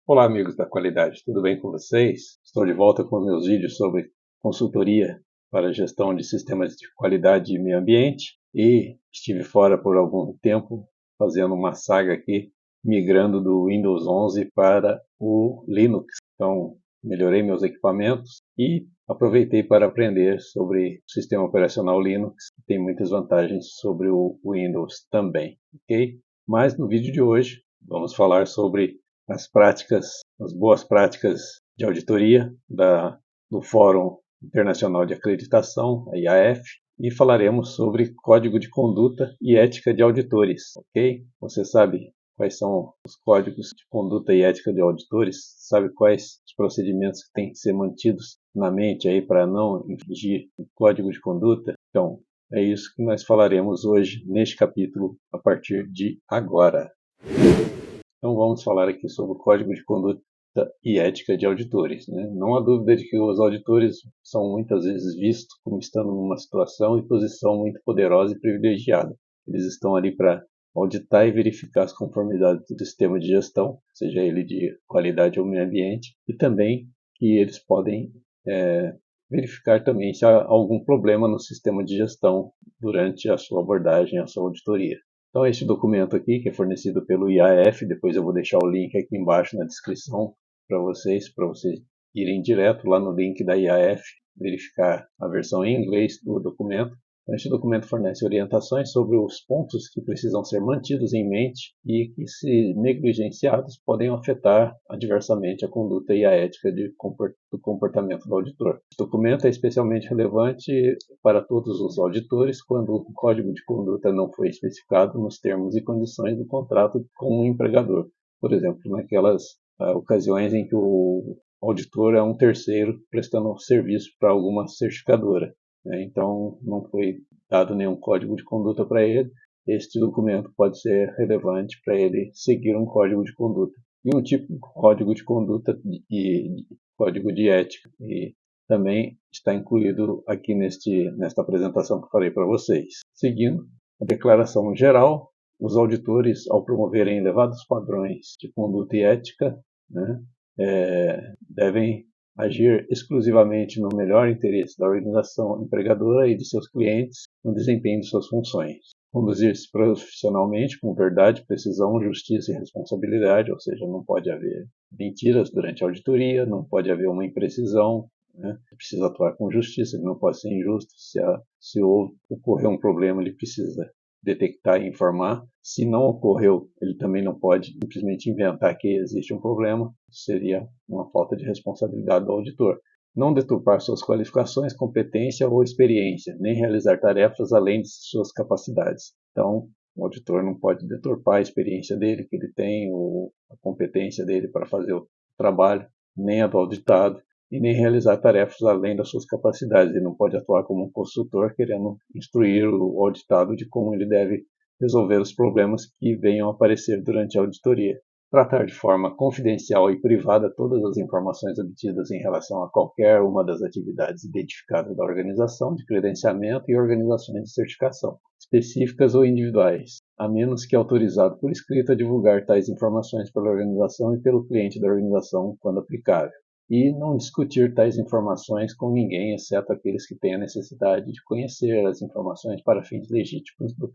Olá, amigos da qualidade, tudo bem com vocês? Estou de volta com meus vídeos sobre consultoria para gestão de sistemas de qualidade e meio ambiente e estive fora por algum tempo fazendo uma saga aqui, migrando do Windows 11 para o Linux. Então, melhorei meus equipamentos e aproveitei para aprender sobre o sistema operacional Linux, que tem muitas vantagens sobre o Windows também, ok? Mas no vídeo de hoje vamos falar sobre as boas práticas de auditoria do Fórum Internacional de Acreditação, a IAF, e falaremos sobre código de conduta e ética de auditores, ok? Você sabe quais são os códigos de conduta e ética de auditores? Sabe quais os procedimentos que têm que ser mantidos na mente aí para não infringir o código de conduta? Então, é isso que nós falaremos hoje neste capítulo a partir de agora. Então vamos falar aqui sobre o Código de Conduta e Ética de Auditores, né? Não há dúvida de que os auditores são muitas vezes vistos como estando numa situação e posição muito poderosa e privilegiada. Eles estão ali para auditar e verificar as conformidades do sistema de gestão, seja ele de qualidade ou meio ambiente, e também que eles podem verificar também se há algum problema no sistema de gestão durante a sua abordagem, a sua auditoria. Então, este documento aqui, que é fornecido pelo IAF, depois eu vou deixar o link aqui embaixo na descrição para vocês irem direto lá no link da IAF, verificar a versão em inglês do documento. Então, este documento fornece orientações sobre os pontos que precisam ser mantidos em mente e que, se negligenciados, podem afetar adversamente a conduta e a ética do comportamento do auditor. Este documento é especialmente relevante para todos os auditores quando o código de conduta não foi especificado nos termos e condições do contrato com o empregador. Por exemplo, naquelas ocasiões em que o auditor é um terceiro prestando serviço para alguma certificadora. Então, não foi dado nenhum código de conduta para ele. Este documento pode ser relevante para ele seguir um código de conduta. E um tipo de código de conduta e código de ética. E também está incluído aqui nesta apresentação que eu falei para vocês. Seguindo, a declaração geral, os auditores, ao promoverem elevados padrões de conduta e ética, né, devem agir exclusivamente no melhor interesse da organização empregadora e de seus clientes no desempenho de suas funções. Conduzir-se profissionalmente com verdade, precisão, justiça e responsabilidade, ou seja, não pode haver mentiras durante a auditoria, não pode haver uma imprecisão, né? Precisa atuar com justiça, ele não pode ser injusto. Se ocorrer um problema, ele precisa detectar e informar. Se não ocorreu, ele também não pode simplesmente inventar que existe um problema, seria uma falta de responsabilidade do auditor. Não deturpar suas qualificações, competência ou experiência, nem realizar tarefas além de suas capacidades. Então, o auditor não pode deturpar a experiência dele, que ele tem, ou a competência dele para fazer o trabalho, nem a do auditado, e nem realizar tarefas além das suas capacidades. Ele não pode atuar como um consultor querendo instruir o auditado de como ele deve resolver os problemas que venham a aparecer durante a auditoria. Tratar de forma confidencial e privada todas as informações obtidas em relação a qualquer uma das atividades identificadas da organização de credenciamento e organizações de certificação, específicas ou individuais, a menos que autorizado por escrito a divulgar tais informações pela organização e pelo cliente da organização, quando aplicável. E não discutir tais informações com ninguém, exceto aqueles que têm a necessidade de conhecer as informações para fins legítimos dos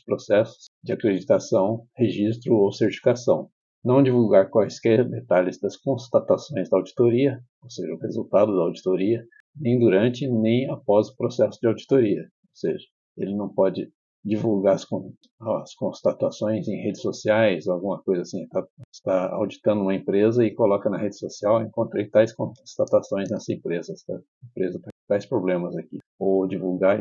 processos de acreditação, registro ou certificação. Não divulgar quaisquer detalhes das constatações da auditoria, ou seja, o resultado da auditoria, nem durante nem após o processo de auditoria. Ou seja, ele não pode divulgar as constatações em redes sociais, alguma coisa assim. Está auditando uma empresa e coloca na rede social: encontrei tais constatações nessa empresa, essa empresa tem tais problemas aqui. Ou divulgar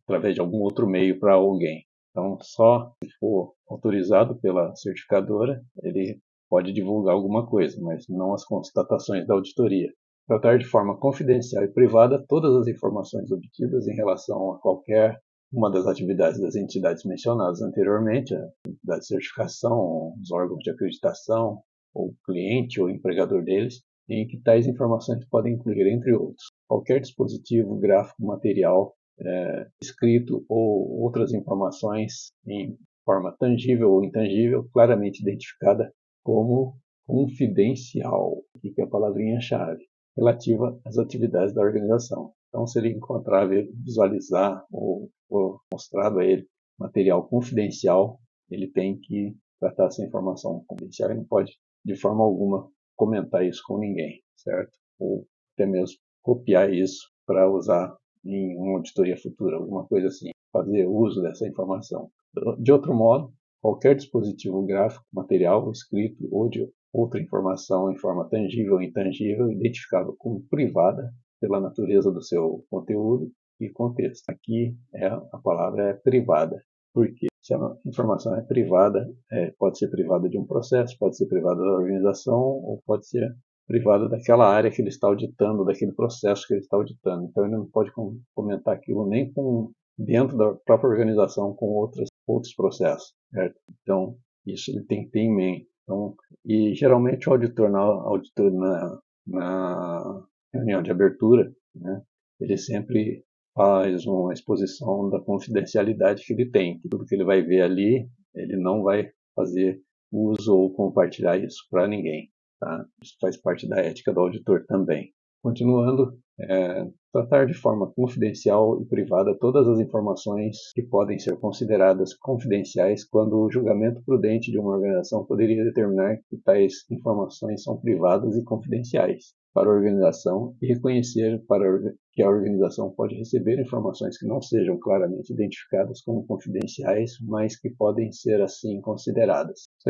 através de algum outro meio para alguém. Então, só se for autorizado pela certificadora, ele pode divulgar alguma coisa, mas não as constatações da auditoria. Tratar de forma confidencial e privada todas as informações obtidas em relação a qualquer uma das atividades das entidades mencionadas anteriormente, a entidade de certificação, os órgãos de acreditação, ou cliente ou empregador deles, em que tais informações podem incluir, entre outros, qualquer dispositivo, gráfico, material, escrito ou outras informações em forma tangível ou intangível, claramente identificada como confidencial, que é a palavrinha-chave, relativa às atividades da organização. Então, se ele encontrar, visualizar ou mostrado a ele material confidencial, ele tem que tratar essa informação confidencial e não pode, de forma alguma, comentar isso com ninguém, certo? Ou até mesmo copiar isso para usar em uma auditoria futura, alguma coisa assim, fazer uso dessa informação. De outro modo, qualquer dispositivo gráfico, material, escrito ou de outra informação em forma tangível ou intangível, identificável como privada pela natureza do seu conteúdo e contexto. Aqui a palavra é privada. Por quê? Se a informação é privada, pode ser privada de um processo, pode ser privada da organização ou pode ser privada daquela área que ele está auditando, daquele processo que ele está auditando. Então, ele não pode comentar aquilo nem dentro da própria organização com outros processos, certo? Então, isso ele tem que ter em mente. Então, e geralmente o auditor na reunião de abertura, né, ele sempre faz uma exposição da confidencialidade que ele tem, que tudo que ele vai ver ali, ele não vai fazer uso ou compartilhar isso para ninguém. Tá? Isso faz parte da ética do auditor também. Continuando, tratar de forma confidencial e privada todas as informações que podem ser consideradas confidenciais quando o julgamento prudente de uma organização poderia determinar que tais informações são privadas e confidenciais para a organização e reconhecer que a organização pode receber informações que não sejam claramente identificadas como confidenciais, mas que podem ser assim consideradas. Isso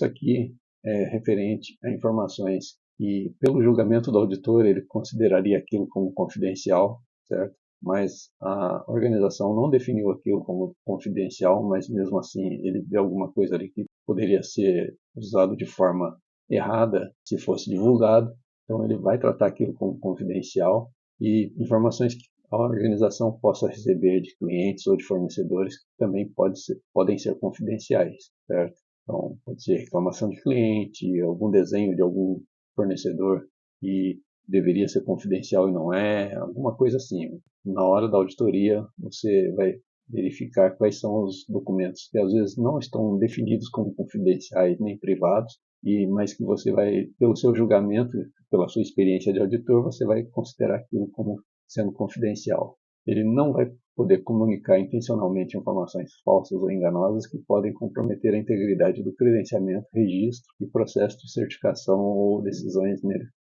aqui é referente a informações que, pelo julgamento do auditor, ele consideraria aquilo como confidencial, certo? Mas a organização não definiu aquilo como confidencial, mas mesmo assim ele vê alguma coisa ali que poderia ser usado de forma errada se fosse divulgado, então ele vai tratar aquilo como confidencial e informações que a organização possa receber de clientes ou de fornecedores também podem ser confidenciais, certo? Então, pode ser reclamação de cliente, algum desenho de algum fornecedor que deveria ser confidencial e não é, alguma coisa assim. Na hora da auditoria, você vai verificar quais são os documentos que às vezes não estão definidos como confidenciais nem privados, mas que você vai, pelo seu julgamento, pela sua experiência de auditor, você vai considerar aquilo como sendo confidencial. Ele não vai poder comunicar intencionalmente informações falsas ou enganosas que podem comprometer a integridade do credenciamento, registro e processo de certificação ou decisões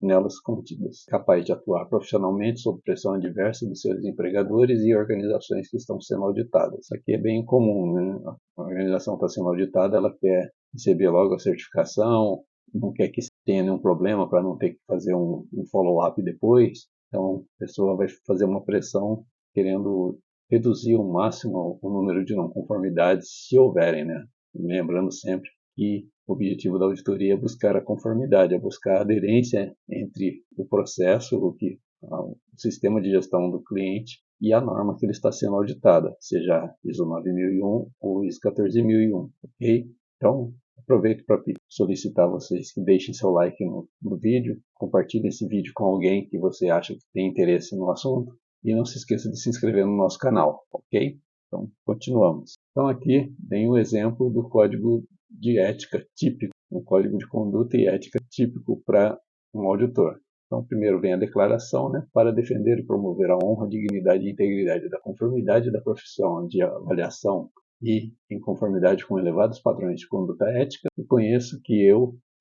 nelas contidas, capaz de atuar profissionalmente sob pressão adversa de seus empregadores e organizações que estão sendo auditadas. Isso aqui é bem comum, né? A organização está sendo auditada, ela quer receber logo a certificação, não quer que tenha nenhum problema para não ter que fazer um follow-up depois. Então, a pessoa vai fazer uma pressão querendo reduzir ao máximo o número de não conformidades, se houverem, né? Lembrando sempre que o objetivo da auditoria é buscar a conformidade, é buscar a aderência entre o processo, o sistema de gestão do cliente e a norma que ele está sendo auditada, seja ISO 9001 ou ISO 14001, ok? Então, aproveito para solicitar a vocês que deixem seu like no vídeo, compartilhem esse vídeo com alguém que você acha que tem interesse no assunto e não se esqueça de se inscrever no nosso canal, ok? Então, continuamos. Então, aqui tem o exemplo do código de ética típico, um código de conduta e ética típico para um auditor. Então, primeiro vem a declaração, né, para defender e promover a honra, dignidade e integridade da conformidade da profissão de avaliação e em conformidade com elevados padrões de conduta ética, reconheço que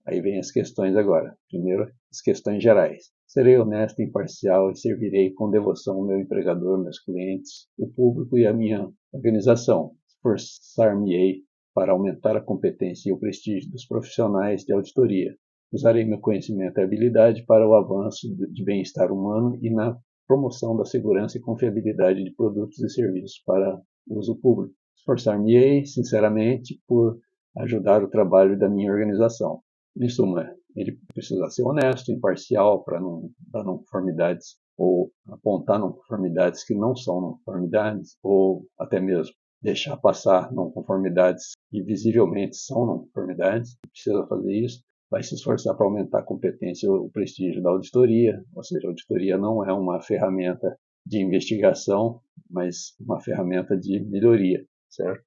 aí vem as questões agora. Primeiro, as questões gerais. Serei honesto e imparcial e servirei com devoção ao meu empregador, meus clientes, o público e a minha organização. Esforçar-me-ei para aumentar a competência e o prestígio dos profissionais de auditoria. Usarei meu conhecimento e habilidade para o avanço de bem-estar humano e na promoção da segurança e confiabilidade de produtos e serviços para uso público. Esforçar-me-ei, sinceramente, por ajudar o trabalho da minha organização. Em suma, ele precisa ser honesto, imparcial, para não dar não conformidades ou apontar não conformidades que não são não conformidades, ou até mesmo deixar passar não conformidades que visivelmente são não conformidades. Precisa fazer isso. Vai se esforçar para aumentar a competência e o prestígio da auditoria, ou seja, a auditoria não é uma ferramenta de investigação, mas uma ferramenta de melhoria, certo?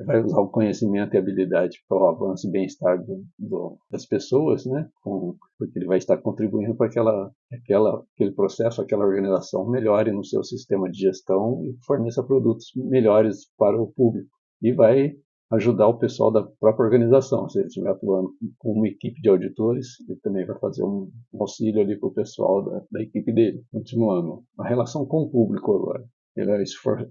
vai usar o conhecimento e habilidade para o avanço e bem-estar das pessoas, né? Porque ele vai estar contribuindo para aquele processo, aquela organização melhore no seu sistema de gestão e forneça produtos melhores para o público. E vai ajudar o pessoal da própria organização. Se ele estiver atuando com uma equipe de auditores, ele também vai fazer um auxílio ali para o pessoal da equipe dele. Continuando, a relação com o público agora.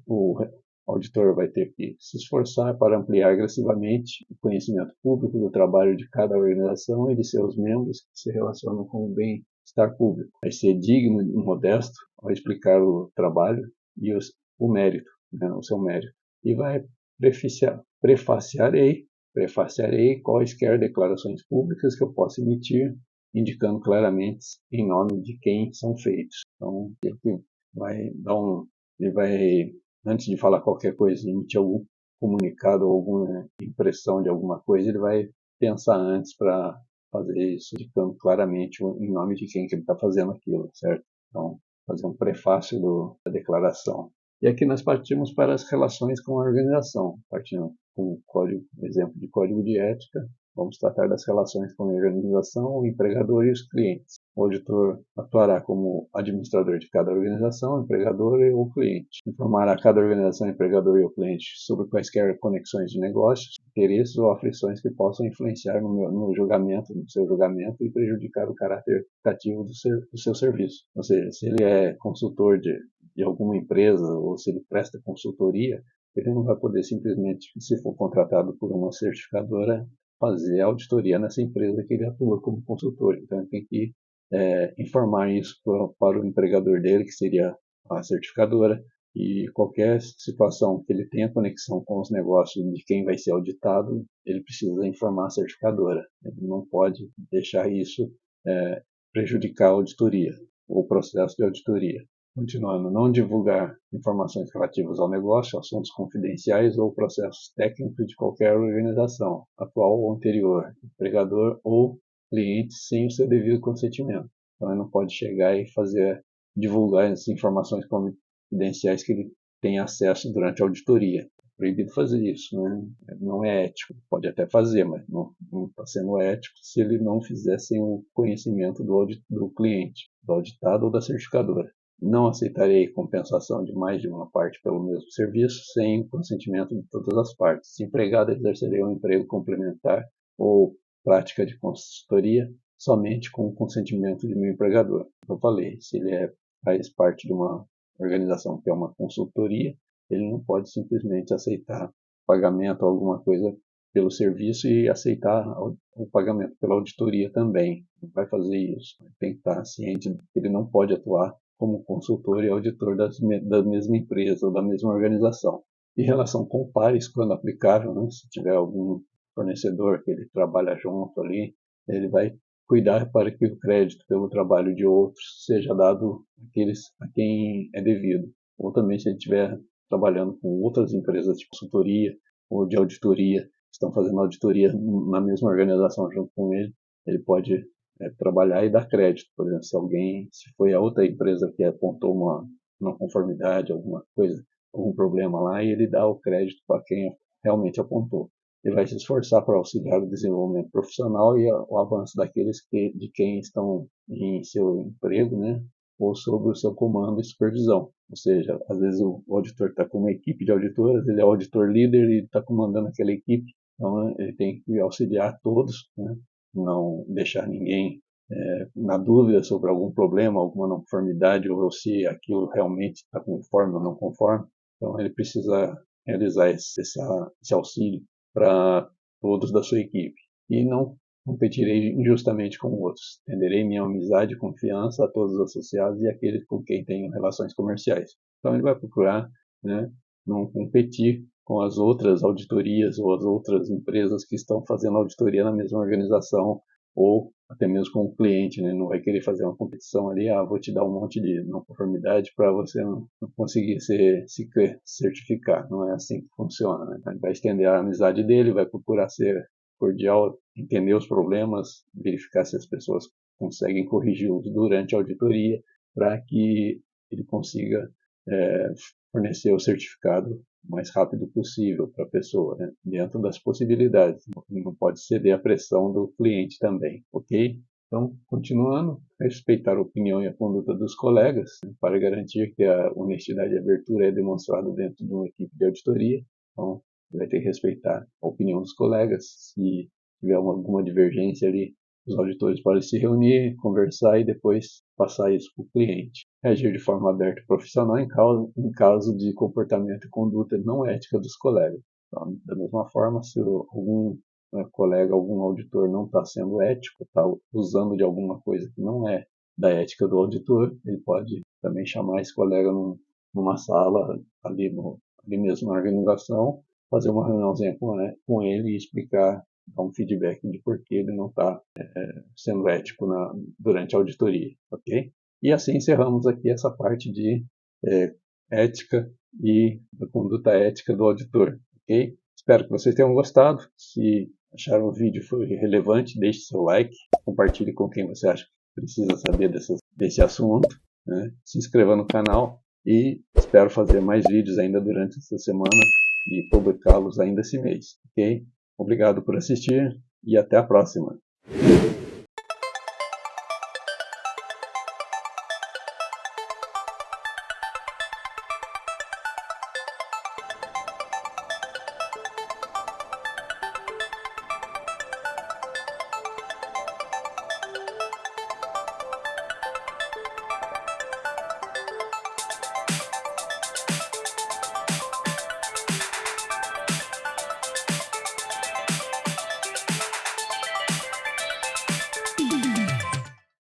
O auditor vai ter que se esforçar para ampliar agressivamente o conhecimento público do trabalho de cada organização e de seus membros que se relacionam com o bem-estar público. Vai ser digno e modesto ao explicar o trabalho e o mérito, né, o seu mérito. E vai prefaciarei quaisquer declarações públicas que eu possa emitir, indicando claramente em nome de quem são feitos. Então, ele vai antes de falar qualquer coisa, emitir algum comunicado ou alguma impressão de alguma coisa, ele vai pensar antes para fazer isso, indicando claramente em nome de quem que ele está fazendo aquilo, certo? Então, fazer um prefácio da declaração. E aqui nós partimos para as relações com a organização, partindo com o exemplo de código de ética. Vamos tratar das relações com a organização, o empregador e os clientes. O auditor atuará como administrador de cada organização, empregador e o cliente. Informará cada organização, empregador e o cliente sobre quaisquer conexões de negócios, interesses ou aflições que possam influenciar no seu julgamento e prejudicar o caráter ativo do seu serviço. Ou seja, se ele é consultor de alguma empresa ou se ele presta consultoria, ele não vai poder simplesmente, se for contratado por uma certificadora, fazer a auditoria nessa empresa que ele atua como consultor. Então, ele tem que informar isso para o empregador dele, que seria a certificadora, e qualquer situação que ele tenha conexão com os negócios de quem vai ser auditado, ele precisa informar a certificadora. Ele não pode deixar isso prejudicar a auditoria, ou o processo de auditoria. Continuando, não divulgar informações relativas ao negócio, assuntos confidenciais ou processos técnicos de qualquer organização, atual ou anterior, empregador ou cliente sem o seu devido consentimento. Então, ele não pode chegar e divulgar as informações confidenciais que ele tem acesso durante a auditoria. É proibido fazer isso, né? Não é ético. Pode até fazer, mas não está sendo ético se ele não fizer sem o conhecimento do cliente, do auditado ou da certificadora. Não aceitarei compensação de mais de uma parte pelo mesmo serviço sem consentimento de todas as partes. Se empregado, exercerei um emprego complementar ou prática de consultoria somente com o consentimento de meu empregador. Como eu falei, se ele faz parte de uma organização que é uma consultoria, ele não pode simplesmente aceitar pagamento ou alguma coisa pelo serviço e aceitar o pagamento pela auditoria também. Não vai fazer isso. Tem que estar ciente de que ele não pode atuar como consultor e auditor da mesma empresa ou da mesma organização. Em relação com pares, quando aplicável, né, se tiver algum fornecedor que ele trabalha junto ali, ele vai cuidar para que o crédito pelo trabalho de outros seja dado a quem é devido. Ou também se ele estiver trabalhando com outras empresas de consultoria ou de auditoria, que estão fazendo auditoria na mesma organização junto com ele, ele pode trabalhar e dar crédito. Por exemplo, se foi a outra empresa que apontou uma não conformidade, alguma coisa, algum problema lá, e ele dá o crédito para quem realmente apontou. Ele vai se esforçar para auxiliar o desenvolvimento profissional e o avanço de quem estão em seu emprego, né, ou sob o seu comando e supervisão. Ou seja, às vezes o auditor está com uma equipe de auditoras, ele é o auditor líder e está comandando aquela equipe, então ele tem que auxiliar todos, né, não deixar ninguém na dúvida sobre algum problema, alguma não conformidade, ou se aquilo realmente está conforme ou não conforme. Então ele precisa realizar esse auxílio para todos da sua equipe. E não competirei injustamente com outros. Tenderei minha amizade e confiança a todos os associados e aqueles com quem tenho relações comerciais. Então ele vai procurar, né, não competir com as outras auditorias ou as outras empresas que estão fazendo auditoria na mesma organização ou até mesmo com o cliente, né? Não vai querer fazer uma competição ali, vou te dar um monte de não conformidade para você não conseguir se certificar. Não é assim que funciona, né? Ele vai estender a amizade dele, vai procurar ser cordial, entender os problemas, verificar se as pessoas conseguem corrigi-los durante a auditoria para que ele consiga fornecer o certificado o mais rápido possível para a pessoa, né? Dentro das possibilidades. Não pode ceder à pressão do cliente também, ok? Então, continuando, respeitar a opinião e a conduta dos colegas, né, para garantir que a honestidade e a abertura é demonstrada dentro de uma equipe de auditoria. Então, vai ter que respeitar a opinião dos colegas. Se tiver alguma divergência ali, os auditores podem se reunir, conversar e depois passar isso para o cliente. Reagir de forma aberta e profissional em caso de comportamento e conduta não ética dos colegas. Então, da mesma forma, se algum colega, algum auditor não está sendo ético, está usando de alguma coisa que não é da ética do auditor, ele pode também chamar esse colega numa sala, ali mesmo na organização, fazer uma reuniãozinha com ele e explicar, dar um feedback de por que ele não está sendo ético durante a auditoria, ok? E assim encerramos aqui essa parte de ética e da conduta ética do auditor, ok? Espero que vocês tenham gostado. Se acharam o vídeo foi relevante, deixe seu like, compartilhe com quem você acha que precisa saber desse assunto, né? Se inscreva no canal e espero fazer mais vídeos ainda durante essa semana e publicá-los ainda esse mês, ok? Obrigado por assistir e até a próxima.